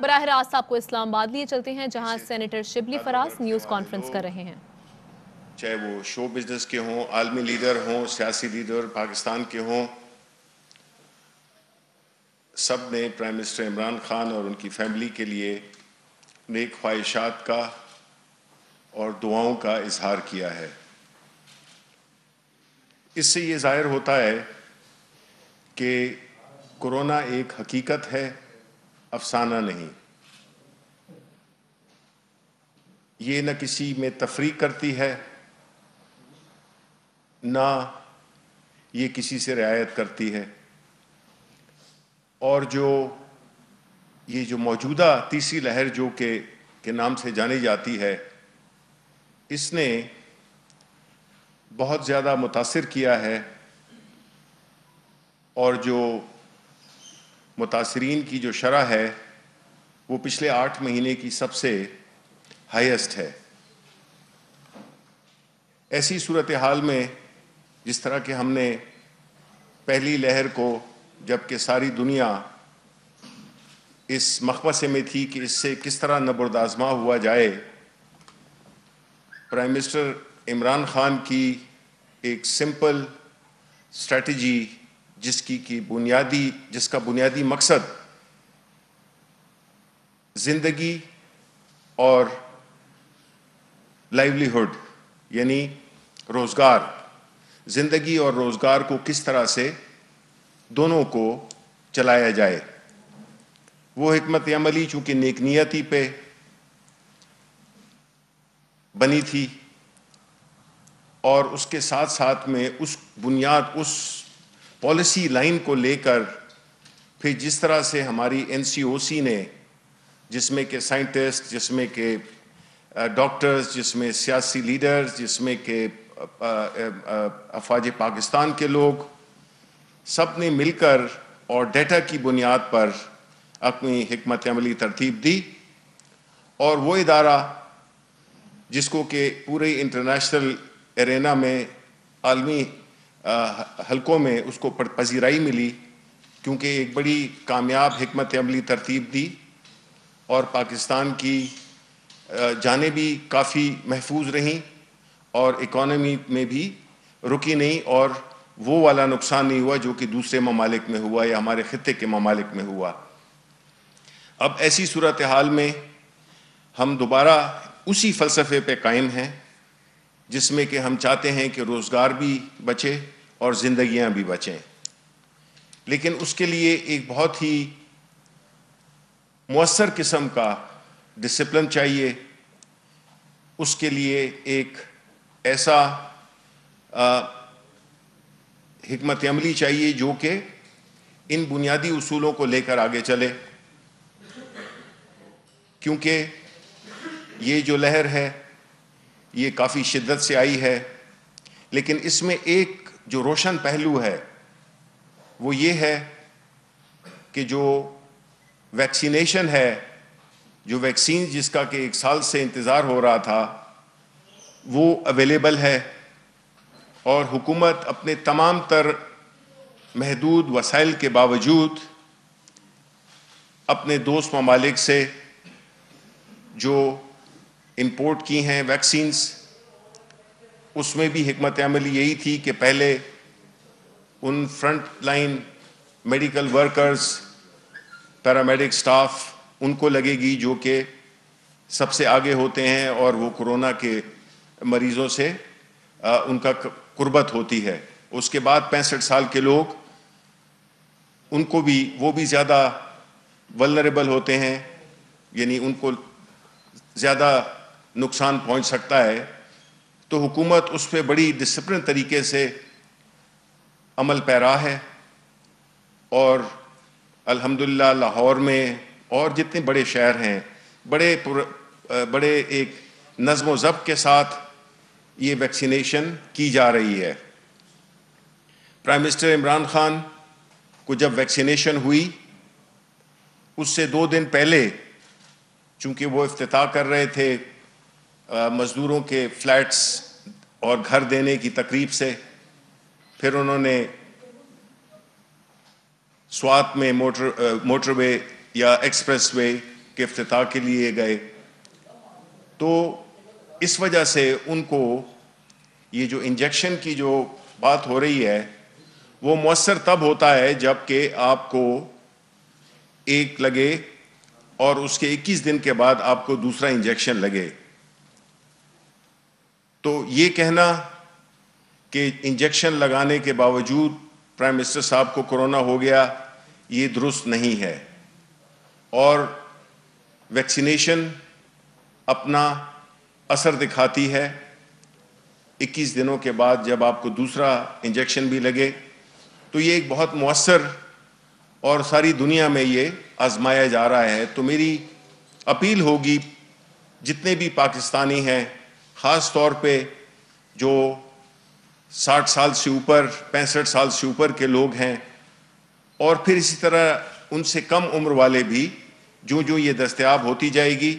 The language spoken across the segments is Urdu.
براہ راست آپ کو اسلام آباد لیے چلتے ہیں جہاں senator Shibli Faraz news conference کر رہے ہیں۔ چاہے وہ شو بزنس کے ہوں، عالمی لیڈر ہوں، سیاسی لیڈر پاکستان کے ہوں، سب نے پرائم منسٹر عمران خان اور ان کی فیملی کے لیے نیک خواہشات کا اور دعاؤں کا اظہار کیا ہے۔ اس سے یہ ظاہر ہوتا ہے کہ کورونا ایک حقیقت ہے، افسانہ نہیں۔ یہ نہ کسی میں تفریق کرتی ہے، نہ یہ کسی سے رعایت کرتی ہے، اور یہ جو موجودہ تیسری لہر جو کے نام سے جانی جاتی ہے، اس نے بہت زیادہ متاثر کیا ہے، اور جو متاثرین کی جو شرح ہے وہ پچھلے 8 مہینے کی سب سے ہائیسٹ ہے۔ ایسی صورتحال میں جس طرح کہ ہم نے پہلی لہر کو، جبکہ ساری دنیا اس مخمصے میں تھی کہ اس سے کس طرح نبرد آزما ہوا جائے، پرائم منسٹر عمران خان کی ایک سمپل اسٹریٹجی جس کا بنیادی مقصد زندگی اور لائیولی ہوڈ یعنی روزگار، زندگی اور روزگار کو کس طرح سے دونوں کو چلایا جائے، وہ حکمت عملی چونکہ نیک نیتی پہ بنی تھی، اور اس کے ساتھ ساتھ میں اس پالیسی لائن کو لے کر پھر جس طرح سے ہماری NCOC نے، جس میں کہ سائنٹسٹ، جس میں کہ ڈاکٹرز، جس میں سیاسی لیڈرز، جس میں کہ افواج پاکستان کے لوگ، سب نے مل کر اور ڈیٹا کی بنیاد پر اپنی حکمت عملی ترتیب دی، اور وہ ادارہ جس کو کہ پورے انٹرنیشنل ایرینا میں، عالمی حلقوں میں اس کو پذیرائی ملی، کیونکہ ایک بڑی کامیاب حکمت عملی ترتیب دی، اور پاکستان کی جانیں بھی کافی محفوظ رہیں، اور اکانومی میں بھی رکی نہیں، اور وہ والا نقصان نہیں ہوا جو کہ دوسرے ممالک میں ہوا یا ہمارے خطے کے ممالک میں ہوا۔ اب ایسی صورتحال میں ہم دوبارہ اسی فلسفے پہ قائم ہیں، جس میں کہ ہم چاہتے ہیں کہ روزگار بھی بچے اور زندگیاں بھی بچیں، لیکن اس کے لیے ایک بہت ہی مؤثر قسم کا ڈسپلن چاہیے، اس کے لیے ایک ایسا حکمت عملی چاہیے جو کہ ان بنیادی اصولوں کو لے کر آگے چلے، کیونکہ یہ جو لہر ہے یہ کافی شدت سے آئی ہے، لیکن اس میں ایک جو روشن پہلو ہے وہ یہ ہے کہ جو ویکسینیشن ہے، جو ویکسین جس کا کہ 1 سال سے انتظار ہو رہا تھا، وہ اویلیبل ہے، اور حکومت اپنے تمام تر محدود وسائل کے باوجود اپنے دوست ممالک سے جو امپورٹ کی ہیں ویکسینز، اس میں بھی حکمت عملی یہی تھی کہ پہلے ان front line medical workers, paramedic staff, ان کو لگے گی جو کہ سب سے آگے ہوتے ہیں، اور وہ کورونا کے مریضوں سے ان کا قربت ہوتی ہے۔ اس کے بعد 65 سال کے لوگ، ان کو بھی، وہ بھی زیادہ ولنریبل ہوتے ہیں، یعنی ان کو زیادہ نقصان پہنچ سکتا ہے، تو حکومت اس پہ بڑی ڈسپلن طریقے سے عمل پیرا ہے، اور الحمدللہ لاہور میں اور جتنے بڑے شہر ہیں، بڑے ایک نظم و ضبط کے ساتھ یہ ویکسینیشن کی جا رہی ہے۔ پرائم منسٹر عمران خان کو جب ویکسینیشن ہوئی، اس سے 2 دن پہلے چونکہ وہ افتتاح کر رہے تھے مزدوروں کے فلیٹس اور گھر دینے کی تقریب سے، پھر انہوں نے سوات میں موٹر وے یا ایکسپریس وے کے افتتاح کے لیے گئے. تو اس وجہ سے ان کو یہ جو انجیکشن کی جو بات ہو رہی ہے وہ مؤثر تب ہوتا ہے جب کہ آپ کو ایک لگے اور اس کے 21 دن کے بعد آپ کو دوسرا انجیکشن لگے. تو یہ کہنا کہ انجیکشن لگانے کے باوجود پرائم منسٹر صاحب کو کورونا ہو گیا یہ درست نہیں ہے. اور ویکسینیشن اپنا اثر دکھاتی ہے. 21 دنوں کے بعد جب آپ کو دوسرا انجیکشن بھی لگے تو یہ ایک بہت مؤثر اور ساری دنیا میں یہ آزمایا جا رہا ہے. تو میری اپیل ہوگی جتنے بھی پاکستانی ہیں خاص طور پہ جو 60 سال سے اوپر 65 سال سے اوپر کے لوگ ہیں اور پھر اسی طرح ان سے کم عمر والے بھی جو یہ دستیاب ہوتی جائے گی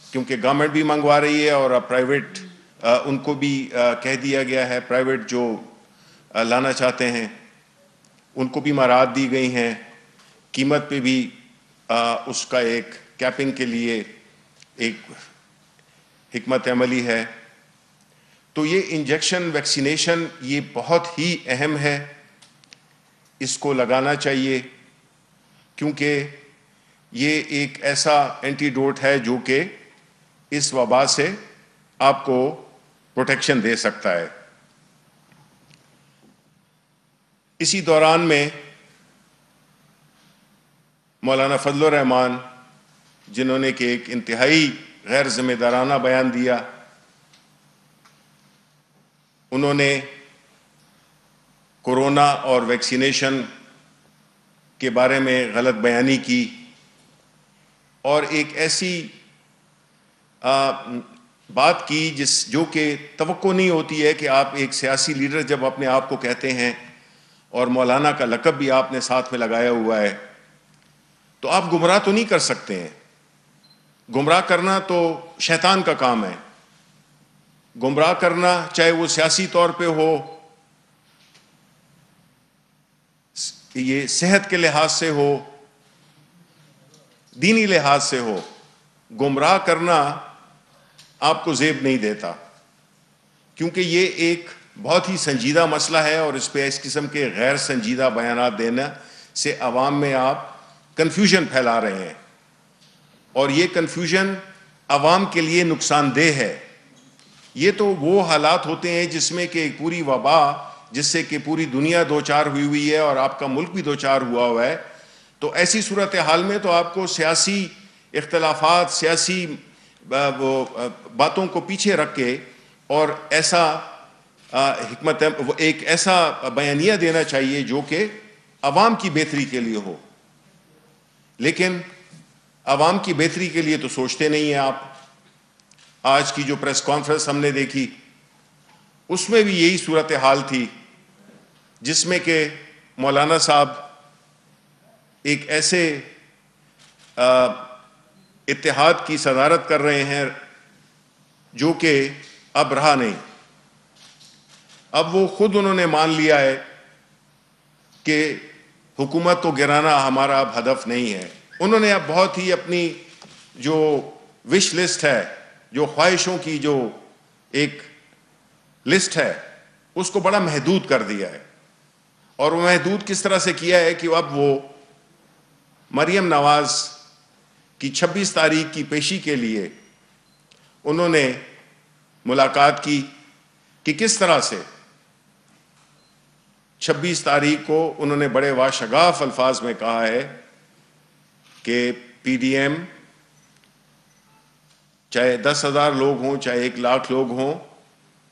کیونکہ گورنمنٹ بھی منگوا رہی ہے اور پرائیویٹ ان کو بھی کہہ دیا گیا ہے پرائیویٹ جو لانا چاہتے ہیں ان کو بھی مراعات دی گئی ہیں. قیمت پہ بھی اس کا ایک کیپنگ کے لیے ایک حکمت عملی ہے. تو یہ انجیکشن ویکسینیشن یہ بہت ہی اہم ہے. اس کو لگانا چاہیے کیونکہ یہ ایک ایسا اینٹیڈوٹ ہے جو کہ اس وبا سے آپ کو پروٹیکشن دے سکتا ہے. اسی دوران میں مولانا فضل الرحمان جنہوں نے کہ ایک انتہائی غیر ذمہ دارانہ بیان دیا, انہوں نے کورونا اور ویکسینیشن کے بارے میں غلط بیانی کی اور ایک ایسی بات کی جو کہ توقع نہیں ہوتی ہے کہ آپ ایک سیاسی لیڈر جب اپنے آپ کو کہتے ہیں اور مولانا کا لقب بھی آپ نے ساتھ میں لگایا ہوا ہے تو آپ گمراہ تو نہیں کر سکتے ہیں. گمراہ کرنا تو شیطان کا کام ہے. گمراہ کرنا چاہے وہ سیاسی طور پہ ہو, یہ صحت کے لحاظ سے ہو, دینی لحاظ سے ہو, گمراہ کرنا آپ کو زیب نہیں دیتا کیونکہ یہ ایک بہت ہی سنجیدہ مسئلہ ہے اور اس پہ اس قسم کے غیر سنجیدہ بیانات دینا سے عوام میں آپ کنفیوژن پھیلا رہے ہیں اور یہ کنفیوژن عوام کے لیے نقصان دہ ہے. یہ تو وہ حالات ہوتے ہیں جس میں کہ پوری وبا جس سے کہ پوری دنیا دوچار ہوئی ہے اور آپ کا ملک بھی دوچار ہوا ہے, تو ایسی صورتحال میں تو آپ کو سیاسی اختلافات سیاسی باتوں کو پیچھے رکھ کے اور ایسا ایک ایسا بیانیہ دینا چاہیے جو کہ عوام کی بہتری کے لیے ہو. لیکن عوام کی بہتری کے لیے تو سوچتے نہیں ہیں آپ. آج کی جو پریس کانفرنس ہم نے دیکھی اس میں بھی یہی صورتحال تھی جس میں کہ مولانا صاحب ایک ایسے اتحاد کی صدارت کر رہے ہیں جو کہ اب رہا نہیں. اب وہ خود انہوں نے مان لیا ہے کہ حکومت کو گرانا ہمارا اب ہدف نہیں ہے. انہوں نے اب بہت ہی اپنی جو وش لسٹ ہے, جو خواہشوں کی جو ایک لسٹ ہے, اس کو بڑا محدود کر دیا ہے. اور وہ محدود کس طرح سے کیا ہے کہ اب وہ مریم نواز کی 26 تاریخ کی پیشی کے لیے انہوں نے ملاقات کی کہ کس طرح سے 26 تاریخ کو انہوں نے بڑے واشگاف الفاظ میں کہا ہے کہ پی ڈی ایم چاہے 10,000 لوگ ہوں چاہے 1,00,000 لوگ ہوں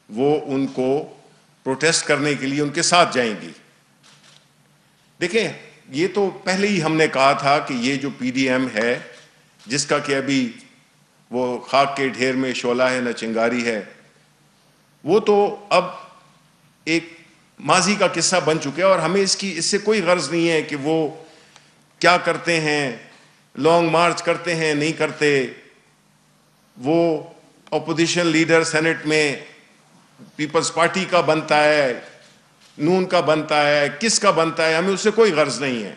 وہ ان کو پروٹیسٹ کرنے کے لیے ان کے ساتھ جائیں گی. دیکھیں یہ تو پہلے ہی ہم نے کہا تھا کہ یہ جو پی ڈی ایم ہے جس کا کہ ابھی وہ خاک کے ڈھیر میں شعلہ ہے نہ چنگاری ہے, وہ تو اب ایک ماضی کا قصہ بن چکے اور ہمیں اس سے کوئی غرض نہیں ہے کہ وہ کیا کرتے ہیں, لانگ مارچ کرتے ہیں نہیں کرتے. وہ اپوزیشن لیڈر سینٹ میں پیپلز پارٹی کا بنتا ہے, نون کا بنتا ہے, کس کا بنتا ہے, ہمیں اس سے کوئی غرض نہیں ہے.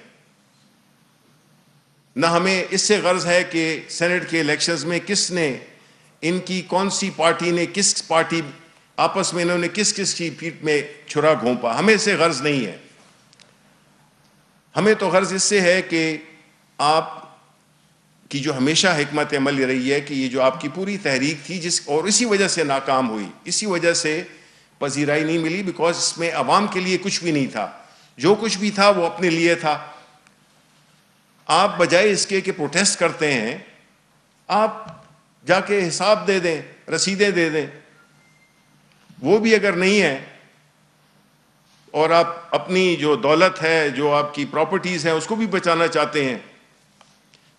نہ ہمیں اس سے غرض ہے کہ سینٹ کے الیکشنز میں کس نے ان کی کون سی پارٹی نے کس پارٹی آپس میں انہوں نے کس کی پیٹ میں چھرا گھونپا. ہمیں اس سے غرض نہیں ہے. ہمیں تو غرض اس سے ہے کہ آپ کی جو ہمیشہ حکمت عمل رہی ہے کہ یہ جو آپ کی پوری تحریک تھی اور اسی وجہ سے ناکام ہوئی, اسی وجہ سے پذیرائی نہیں ملی, بیکاز اس میں عوام کے لیے کچھ بھی نہیں تھا. جو کچھ بھی تھا وہ اپنے لیے تھا. آپ بجائے اس کے کہ پروٹیسٹ کرتے ہیں, آپ جا کے حساب دے دیں, رسیدیں دے دیں. وہ بھی اگر نہیں ہے اور آپ اپنی جو دولت ہے, جو آپ کی پراپرٹیز ہیں, اس کو بھی بچانا چاہتے ہیں,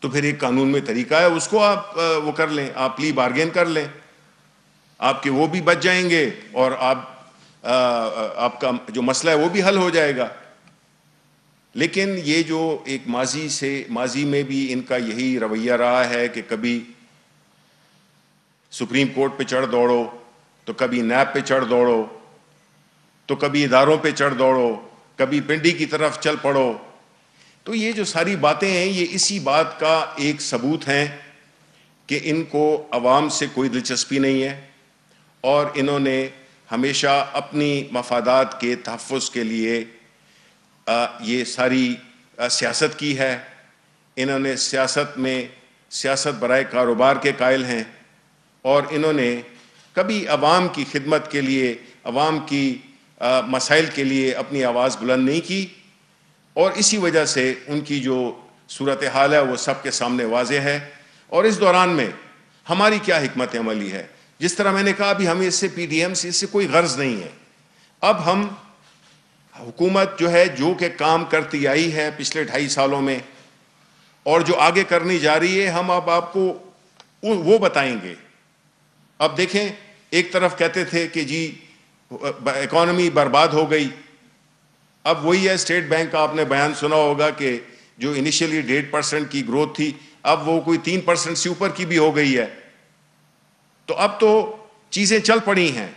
تو پھر ایک قانون میں طریقہ ہے, اس کو آپ وہ کر لیں, آپ پلی بارگین کر لیں, آپ کے وہ بھی بچ جائیں گے اور آپ کا جو مسئلہ ہے وہ بھی حل ہو جائے گا. لیکن یہ جو ایک ماضی میں بھی ان کا یہی رویہ رہا ہے کہ کبھی سپریم کورٹ پہ چڑھ دوڑو, تو کبھی نیب پہ چڑھ دوڑو, تو کبھی اداروں پہ چڑھ دوڑو, کبھی پنڈی کی طرف چل پڑو. تو یہ جو ساری باتیں ہیں یہ اسی بات کا ایک ثبوت ہیں کہ ان کو عوام سے کوئی دلچسپی نہیں ہے, اور انہوں نے ہمیشہ اپنی مفادات کے تحفظ کے لیے یہ ساری سیاست کی ہے. انہوں نے سیاست برائے کاروبار کے قائل ہیں, اور انہوں نے کبھی عوام کی خدمت کے لیے, عوام کی مسائل کے لیے اپنی آواز بلند نہیں کی, اور اسی وجہ سے ان کی جو صورتحال ہے وہ سب کے سامنے واضح ہے. اور اس دوران میں ہماری کیا حکمت عملی ہے, جس طرح میں نے کہا ابھی ہمیں اس سے پی ڈی ایم سے اس سے کوئی غرض نہیں ہے. اب ہم حکومت جو ہے جو کہ کام کرتی آئی ہے پچھلے 2.5 سالوں میں, اور جو آگے کرنی جا رہی ہے, ہم اب آپ کو وہ بتائیں گے. اب دیکھیں, ایک طرف کہتے تھے کہ جی اکانومی برباد ہو گئی, اب وہی ہے اسٹیٹ بینک کا آپ نے بیان سنا ہوگا کہ جو انیشلی 1.5% کی گروتھ تھی اب وہ کوئی 3% سے اوپر کی بھی ہو گئی ہے. تو اب تو چیزیں چل پڑی ہیں.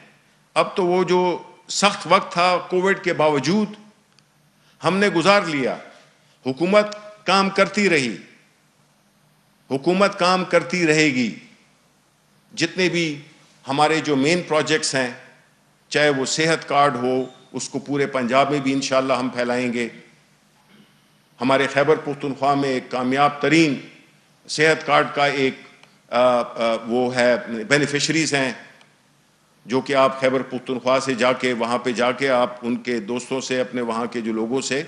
اب تو وہ جو سخت وقت تھا کووڈ کے باوجود ہم نے گزار لیا. حکومت کام کرتی رہی, حکومت کام کرتی رہے گی. جتنے بھی ہمارے جو مین پروجیکٹس ہیں, چاہے وہ صحت کارڈ ہو, اس کو پورے پنجاب میں بھی انشاءاللہ ہم پھیلائیں گے. ہمارے خیبر پختونخوا میں ایک کامیاب ترین صحت کارڈ کا ایک وہ ہے, بینیفیشریز ہیں, جو کہ آپ خیبر پختونخوا سے جا کے وہاں پہ جا کے آپ ان کے دوستوں سے, اپنے وہاں کے جو لوگوں سے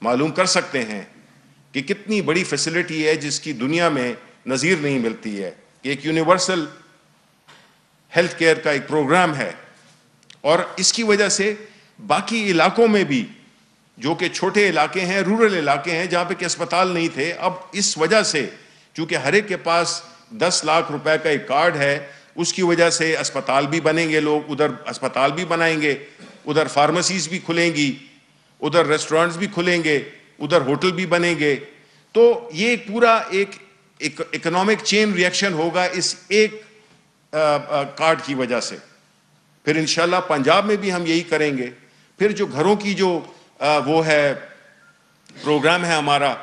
معلوم کر سکتے ہیں کہ کتنی بڑی فیسلٹی ہے جس کی دنیا میں نظیر نہیں ملتی ہے. ایک یونیورسل ہیلتھ کیئر کا ایک پروگرام ہے, اور اس کی وجہ سے باقی علاقوں میں بھی جو کہ چھوٹے علاقے ہیں, رورل علاقے ہیں, جہاں پہ کہ اسپتال نہیں تھے, اب اس وجہ سے چونکہ ہر ایک کے پاس 10 لاکھ روپے کا ایک کارڈ ہے, اس کی وجہ سے اسپتال بھی بنیں گے, لوگ ادھر اسپتال بھی بنائیں گے, ادھر فارمیسیز بھی کھلیں گی, ادھر ریسٹورنٹس بھی کھلیں گے, ادھر ہوٹل بھی بنیں گے. تو یہ پورا ایک اکنامک چین ری ایکشن ہوگا اس ایک کارڈ کی وجہ سے. پھر انشاءاللہ پنجاب میں بھی ہم یہی کریں گے. پھر جو گھروں کی جو وہ ہے پروگرام ہے ہمارا,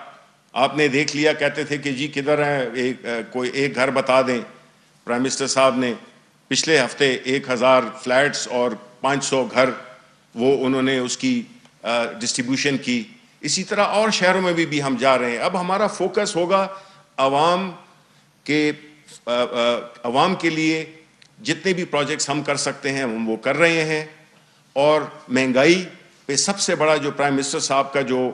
آپ نے دیکھ لیا, کہتے تھے کہ جی کدھر ہے, کوئی ایک گھر بتا دیں. پرائم منسٹر صاحب نے پچھلے ہفتے 1000 فلیٹس اور 500 گھر وہ انہوں نے اس کی ڈسٹریبیوشن کی. اسی طرح اور شہروں میں بھی ہم جا رہے ہیں. اب ہمارا فوکس ہوگا عوام کے لیے جتنے بھی پروجیکٹس ہم کر سکتے ہیں ہم وہ کر رہے ہیں. اور مہنگائی پہ سب سے بڑا جو پرائم منسٹر صاحب کا جو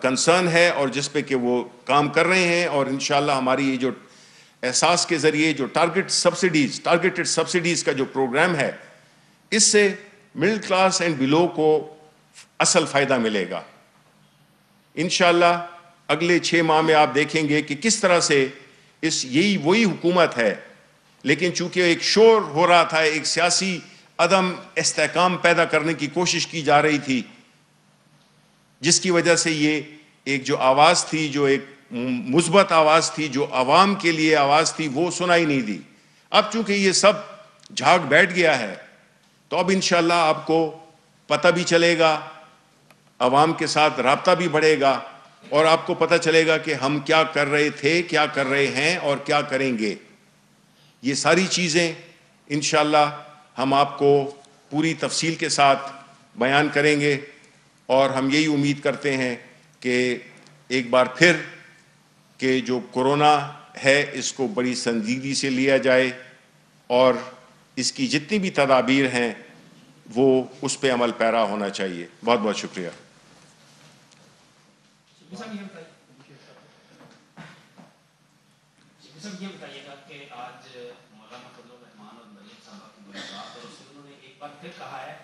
کنسرن ہے اور جس پہ کہ وہ کام کر رہے ہیں, اور انشاءاللہ ہماری یہ جو احساس کے ذریعے جو ٹارگیٹڈ سبسڈیز کا جو پروگرام ہے, اس سے مڈل کلاس اینڈ بلو کو اصل فائدہ ملے گا. انشاءاللہ اگلے 6 ماہ میں آپ دیکھیں گے کہ کس طرح سے یہی وہی حکومت ہے, لیکن چونکہ ایک شور ہو رہا تھا, ایک سیاسی عدم استحکام پیدا کرنے کی کوشش کی جا رہی تھی, جس کی وجہ سے یہ ایک جو آواز تھی, جو ایک مثبت آواز تھی, جو عوام کے لیے آواز تھی, وہ سنائی نہیں دی. اب چونکہ یہ سب جھاگ بیٹھ گیا ہے, تو اب انشاءاللہ آپ کو پتہ بھی چلے گا, عوام کے ساتھ رابطہ بھی بڑھے گا, اور آپ کو پتہ چلے گا کہ ہم کیا کر رہے تھے, کیا کر رہے ہیں اور کیا کریں گے. یہ ساری چیزیں انشاءاللہ ہم آپ کو پوری تفصیل کے ساتھ بیان کریں گے, اور ہم یہی امید کرتے ہیں کہ ایک بار پھر کہ جو کورونا ہے اس کو بڑی سنجیدگی سے لیا جائے, اور اس کی جتنی بھی تدابیر ہیں وہ اس پہ عمل پیرا ہونا چاہیے. بہت بہت شکریہ. سب یہ بتائیے گا کہ آج مولانا فضل الرحمان اور مریم صاحبہ کی ملاقات, اور اس میں انہوں نے ایک بار پھر کہا ہے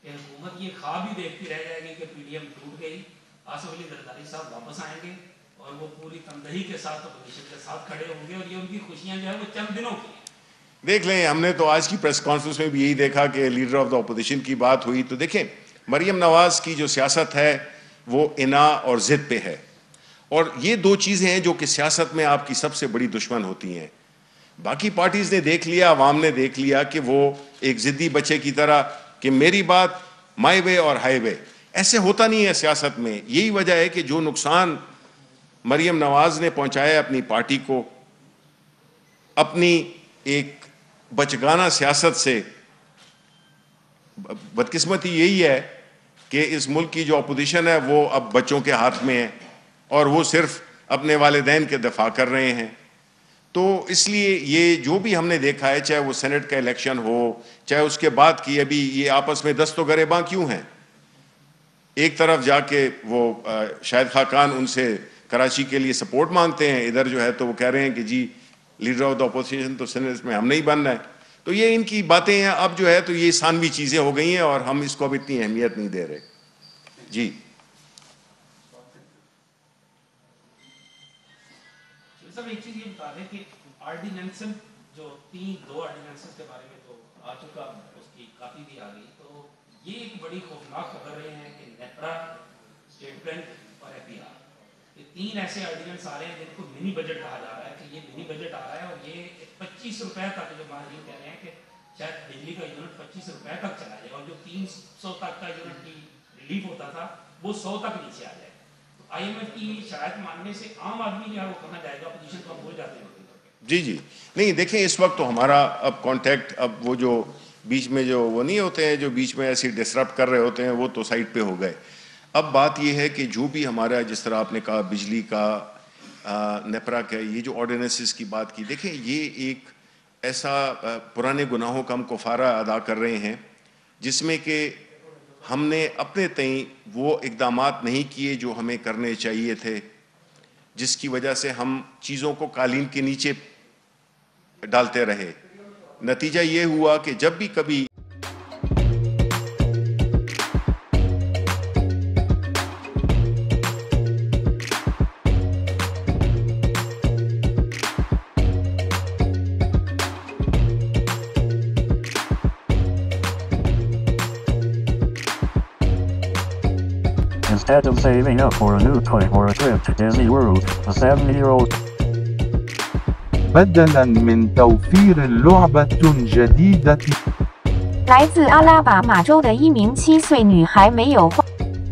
کہ حکومت یہ خواب ہی دیکھتی رہ جائے گی کہ پی ڈی ایم ٹوٹ گئی, آصف علی زرداری صاحب واپس آئیں گے اور وہ پوری تندہی کے ساتھ اپوزیشن کے ساتھ کھڑے ہوں گے, اور یہ ان کی خوشیاں جو ہے وہ چند دنوں کی ہیں. دیکھ لیں, ہم نے تو آج کی پریس کانفرنس میں بھی یہی دیکھا کہ لیڈر آف دا اپوزیشن کی بات ہوئی, تو دیکھیں مریم نواز کی جو سیاست ہے وہ انا اور ضد پہ ہے, اور یہ دو چیزیں ہیں جو کہ سیاست میں آپ کی سب سے بڑی دشمن ہوتی ہیں. باقی پارٹیز نے دیکھ لیا, عوام نے دیکھ لیا کہ وہ ایک ضدی بچے کی طرح کہ میری بات مائی وے اور ہائی وے, ایسے ہوتا نہیں ہے سیاست میں. یہی وجہ ہے کہ جو نقصان مریم نواز نے پہنچایا اپنی پارٹی کو اپنی ایک بچگانہ سیاست سے, بدقسمتی یہی ہے کہ اس ملک کی جو اپوزیشن ہے وہ اب بچوں کے ہاتھ میں ہے, اور وہ صرف اپنے والدین کے دفاع کر رہے ہیں. تو اس لیے یہ جو بھی ہم نے دیکھا ہے, چاہے وہ سینٹ کا الیکشن ہو, چاہے اس کے بعد کی, ابھی یہ آپس میں دست و گریباں کیوں ہیں. ایک طرف جا کے وہ شاہد خاقان ان سے کراچی کے لیے سپورٹ مانگتے ہیں, ادھر جو ہے تو وہ کہہ رہے ہیں کہ جی لیڈر آف دا اپوزیشن تو سینٹ میں ہم نہیں بننا ہے. تو یہ ان کی باتیں ہیں. اب جو ہے تو یہ ثانوی چیزیں ہو گئی ہیں اور ہم اس کو اب اتنی اہمیت نہیں دے رہے. جی سب ایک چیز یہ بتا دیں کہ آرڈیننسن جو دو آرڈیننسز کے بارے میں تو آ چکا, اس کی کاپی بھی آ گئی, تو یہ ایک بڑی خوفناک خبر رہے ہیں کہ نیپرا, اسٹیٹ بینک اور ایف بی آر, یہ تین ایسے آرڈیننس آ رہے ہیں جن کو منی بجٹ کہا جا رہا ہے کہ یہ منی بجٹ آ رہا ہے, اور یہ 25 روپے تک, جو ماہرین کہہ رہے ہیں کہ شاید بجلی کا یونٹ 25 روپے تک چلا جائے, اور جو 300 تک کا یونٹ کی ریلیف ہوتا تھا وہ 100 تک نیچے آ جائے. آئی ایم ایف کی شرائط ماننے سے عام آدمی جو ہے وہ کہاں جائے گا, اپوزیشن کو بھول جاتے ہیں. جی جی نہیں, دیکھیں اس وقت تو ہمارا اب کانٹیکٹ, اب وہ جو بیچ میں جو وہ نہیں ہوتے ہیں جو بیچ میں ایسی ڈسرپٹ کر رہے ہوتے ہیں وہ تو سائٹ پہ ہو گئے. اب بات یہ ہے کہ جو بھی ہمارا, جس طرح آپ نے کہا بجلی کا, نیپرا کا, یہ جو آرڈیننسز کی بات کی, دیکھیں یہ ایک ایسا پرانے گناہوں کا ہم کفارہ ادا کر رہے ہیں جس میں کہ ہم نے اپنے تئیں وہ اقدامات نہیں کیے جو ہمیں کرنے چاہیے تھے, جس کی وجہ سے ہم چیزوں کو قالین کے نیچے ڈالتے رہے. نتیجہ یہ ہوا کہ جب بھی کبھی Instead of saving up for a new toy or a trip to Disney World, a 70-year-old بدلاً من توفير لعبة جديدة 来自阿拉巴马州的一名7岁女孩没有花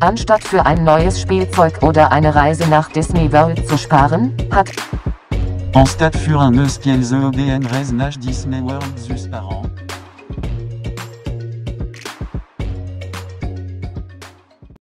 Anstatt für ein neues Spielzeug oder eine Reise nach Disney World zu sparen, hat Anstatt für un neus Spielzeug oder eine Reise nach Disney World zu sparen,